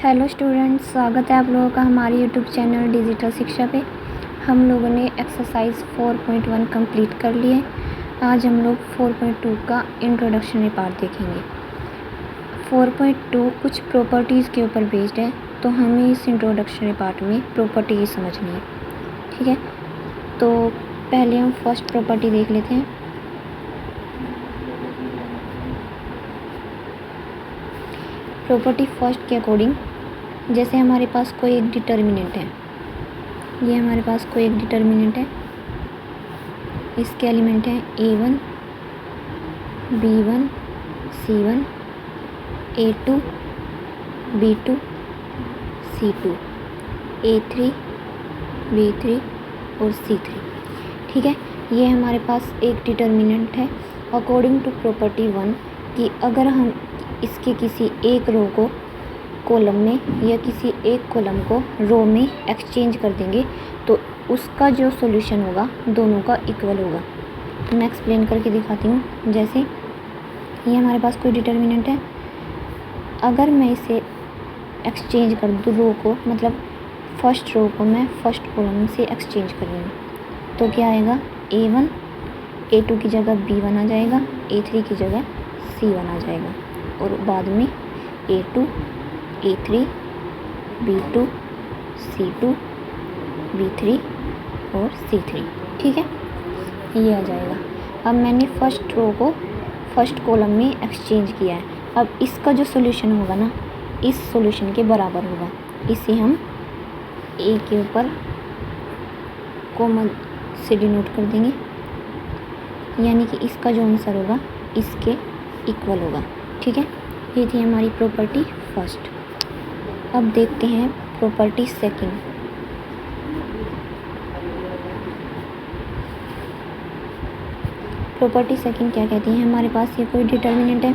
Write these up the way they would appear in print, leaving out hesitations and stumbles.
Hello students, स्वागत है आप लोगों का हमारे यूट्यूब चैनल डिजिटल शिक्षा पे। हम लोगों ने एक्सरसाइज 4.1 कंप्लीट कर लिए। आज हम लोग 4.2 का इंट्रोडक्शनरी पार्ट देखेंगे। 4.2 कुछ प्रॉपर्टीज़ के ऊपर बेस्ड है, तो हमें इस इंट्रोडक्शनरी पार्ट में प्रॉपर्टी समझनी है। ठीक है, तो पहले हम फर्स्ट प्रॉपर्टी देख लेते हैं। प्रॉपर्टी फर्स्ट के अकॉर्डिंग, जैसे हमारे पास कोई एक डिटर्मिनेंट है, ये हमारे पास कोई एक डिटर्मिनेंट है, इसके एलिमेंट हैं A1, B1, C1, A2, B2, C2, A3, B3 और C3। ठीक है, ये हमारे पास एक डिटर्मिनेंट है अकॉर्डिंग टू प्रॉपर्टी 1 कि अगर हम इसके किसी एक रो को कॉलम में या किसी एक कॉलम को रो में एक्सचेंज कर देंगे तो उसका जो सॉल्यूशन होगा दोनों का इक्वल होगा। मैं एक्सप्लेन करके दिखाती हूँ। जैसे ये हमारे पास कोई डिटर्मिनेंट है, अगर मैं इसे एक्सचेंज कर दूँ रो को, मतलब फर्स्ट रो को मैं फर्स्ट कॉलम से एक्सचेंज कर रही हूँ, तो क्या आएगा, A1 A2 की जगह B1 आ जाएगा, A3 की जगह C1 आ जाएगा और बाद में A2 A3 B2 C2 B3 और C3। ठीक है, ये आ जाएगा। अब मैंने फर्स्ट रो को फर्स्ट कॉलम में एक्सचेंज किया है। अब इसका जो सॉल्यूशन होगा ना, इस सॉल्यूशन के बराबर होगा। इसे हम A के ऊपर कॉमन से डिनोट कर देंगे, यानी कि इसका जो आंसर होगा इसके इक्वल होगा। ठीक है, ये थी हमारी प्रॉपर्टी फर्स्ट। अब देखते हैं प्रॉपर्टी सेकंड। प्रॉपर्टी सेकंड क्या कहती है, हमारे पास ये कोई डिटर्मिनेंट है,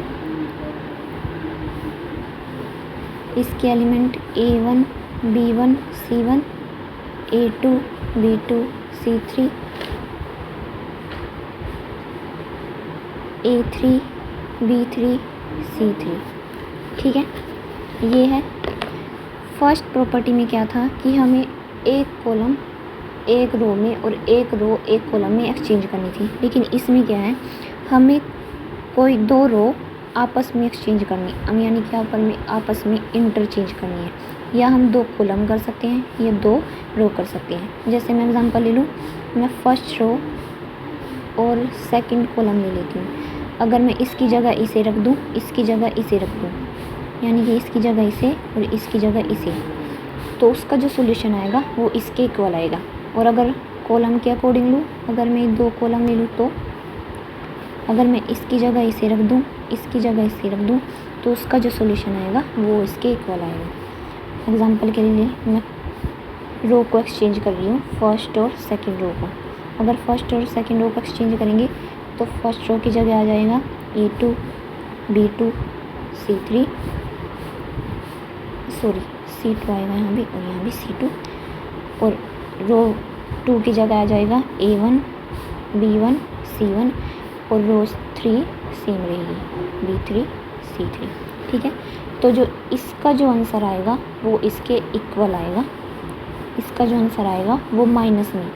इसके element A1 B1 C1 A2 B2 C3 A3 B3 C3। ठीक है, ये है। फर्स्ट प्रॉपर्टी में क्या था कि हमें एक कॉलम एक रो में और एक रो एक कॉलम में एक्सचेंज करनी थी, लेकिन इसमें क्या है, हमें कोई दो रो आपस में एक्सचेंज करनी, यानी कि आपस में इंटरचेंज करनी है, या हम दो कॉलम कर सकते हैं या दो रो कर सकते हैं। जैसे मैं एग्जांपल ले लूँ, मैं फर्स्ट रो और सेकंड कॉलम ले लेती हूँ। अगर मैं इसकी जगह इसे रख दूँ, इसकी जगह इसे रख दूँ, यानी कि इसकी जगह इसे और इसकी जगह इसे, तो उसका जो सॉल्यूशन आएगा वो इसके इक्वल आएगा। और अगर कॉलम के अकॉर्डिंग लूँ, अगर मैं दो कॉलम ले लूँ, तो अगर मैं इसकी जगह इसे रख दूँ, इसकी जगह इसे रख दूँ, तो उसका जो सॉल्यूशन आएगा वो इसके इक्वल आएगा। एग्जांपल के लिए मैं रो को एक्सचेंज कर रही हूँ, फर्स्ट और सेकंड रो को। अगर फर्स्ट और सेकंड रो को एक्सचेंज करेंगे तो फर्स्ट रो की जगह आ जाएगा A2 B2 C3 C2 आएगा यहाँ भी और यहाँ भी C2, और रो 2 की जगह आ जाएगा A1 B1 C1 और रो 3 सेम रहेगी B3 C3। ठीक है, तो जो इसका जो आंसर आएगा वो इसके इक्वल आएगा, इसका जो आंसर आएगा वो माइनस में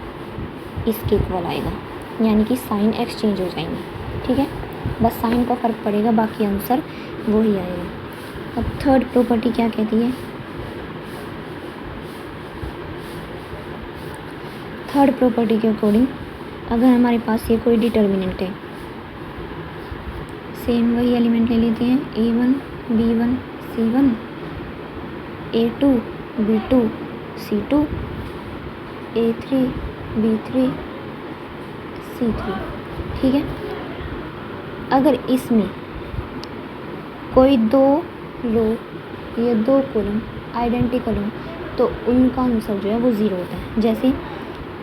इसके इक्वल आएगा, यानी कि साइन एक्सचेंज हो जाएंगे। ठीक है, बस साइन का फ़र्क पड़ेगा, बाकी आंसर वही आएगा। अब थर्ड प्रॉपर्टी क्या कहती है, थर्ड प्रॉपर्टी के अकॉर्डिंग, अगर हमारे पास ये कोई डिटर्मिनेंट है, सेम वही एलिमेंट ले लेते हैं, A1 B1 C1 A2 B2 C2 A3 B3 C3। ठीक है, अगर इसमें कोई दो रो या दो कॉलम आइडेंटिकल हो तो उनका आंसर जो है वो ज़ीरो होता है। जैसे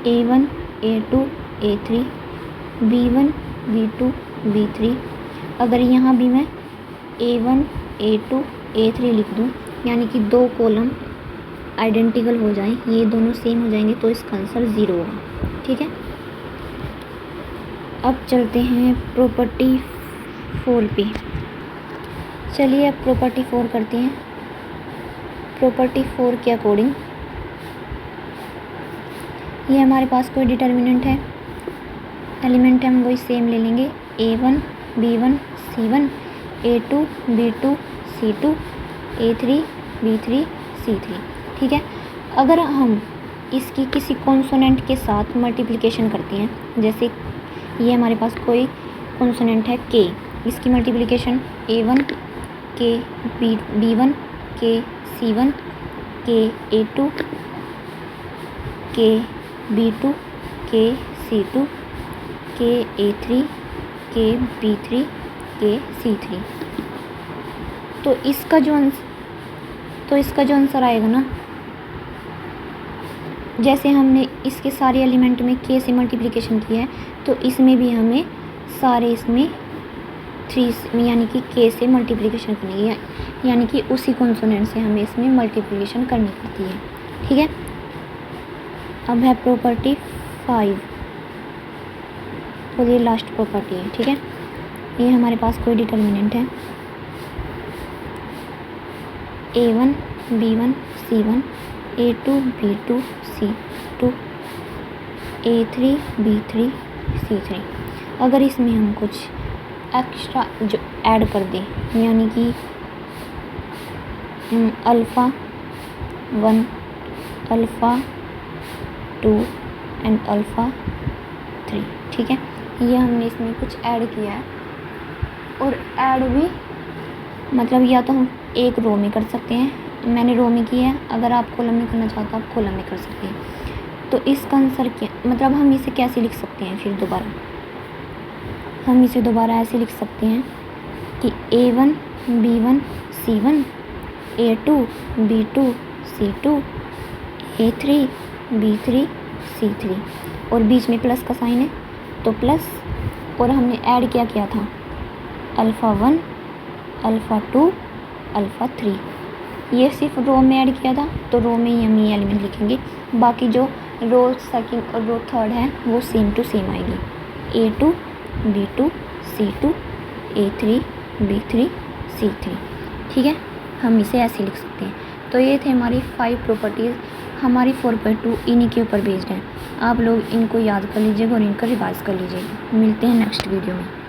A1 A2 A3 B1 B2 B3, अगर यहाँ भी मैं A1 A2 A3 लिख दूँ, यानी कि दो कॉलम आइडेंटिकल हो जाएं, ये दोनों सेम हो जाएंगे, तो इसका आंसर ज़ीरो होगा। ठीक है, अब चलते हैं प्रॉपर्टी 4 पे। चलिए अब प्रॉपर्टी 4 करते हैं। प्रॉपर्टी 4 के अकॉर्डिंग ये हमारे पास कोई डिटर्मिनेंट है, एलिमेंट हम वही सेम ले लेंगे, A1 B1 C1 A2 B2 C2 A3 B3 C3। ठीक है, अगर हम इसकी किसी कॉन्सोनेंट के साथ मल्टीप्लिकेशन करते हैं, जैसे ये हमारे पास कोई कॉन्सोनेंट है K, इसकी multiplication A1 K B1 K C1 K A2 K B2 K C2 K A3 K B3 K C3। तो इसका जो आंसर आएगा ना, जैसे हमने इसके सारे एलिमेंट में K से मल्टीप्लिकेशन किया है, तो इसमें भी हमें सारे इसमें 3 यानी कि K से मल्टीप्लिकेशन करनी है, यानी कि उसी कॉन्सोनेंट से हमें इसमें मल्टीप्लिकेशन करनी पड़ती है। ठीक है, अब है प्रॉपर्टी 5 और ये लास्ट प्रॉपर्टी है। ठीक है, ये हमारे पास कोई डिटर्मिनेंट है A1 B1 C1 A2 B2 C2 A3 B3 C3। अगर इसमें हम कुछ एक्स्ट्रा जो ऐड कर दें, यानी कि अल्फ़ा 1 अल्फ़ा 2 एंड अल्फ़ा 3। ठीक है, ये हमने इसमें कुछ ऐड किया है, और ऐड भी मतलब या तो हम एक रो में कर सकते हैं, मैंने रो में किया है, अगर आप कॉलम में करना चाहते हो आप कॉलम में कर सकते हैं। तो इसका आंसर क्या, मतलब हम इसे कैसे लिख सकते हैं, फिर दोबारा हम इसे दोबारा ऐसे लिख सकते हैं कि A1 B1 C1 A2 B2 C2 A3 B3 C3, और बीच में प्लस का साइन है तो प्लस, और हमने ऐड क्या किया था अल्फ़ा 1 अल्फ़ा 2 अल्फ़ा 3, ये सिर्फ रो में ऐड किया था, तो रो में ही हम ये एलिमेंट लिखेंगे। बाकी जो रो सेकंड और रो थर्ड है वो सेम टू सेम आएगी, A2 B2 C2 A3 B3 C3। ठीक है, हम इसे ऐसे लिख सकते हैं। तो ये थे हमारी 5 प्रॉपर्टीज़, हमारी 4.2 इन्हीं के ऊपर बेस्ड है। आप लोग इनको याद कर लीजिएगा और इनको रिवाइज कर लीजिएगा। मिलते हैं नेक्स्ट वीडियो में।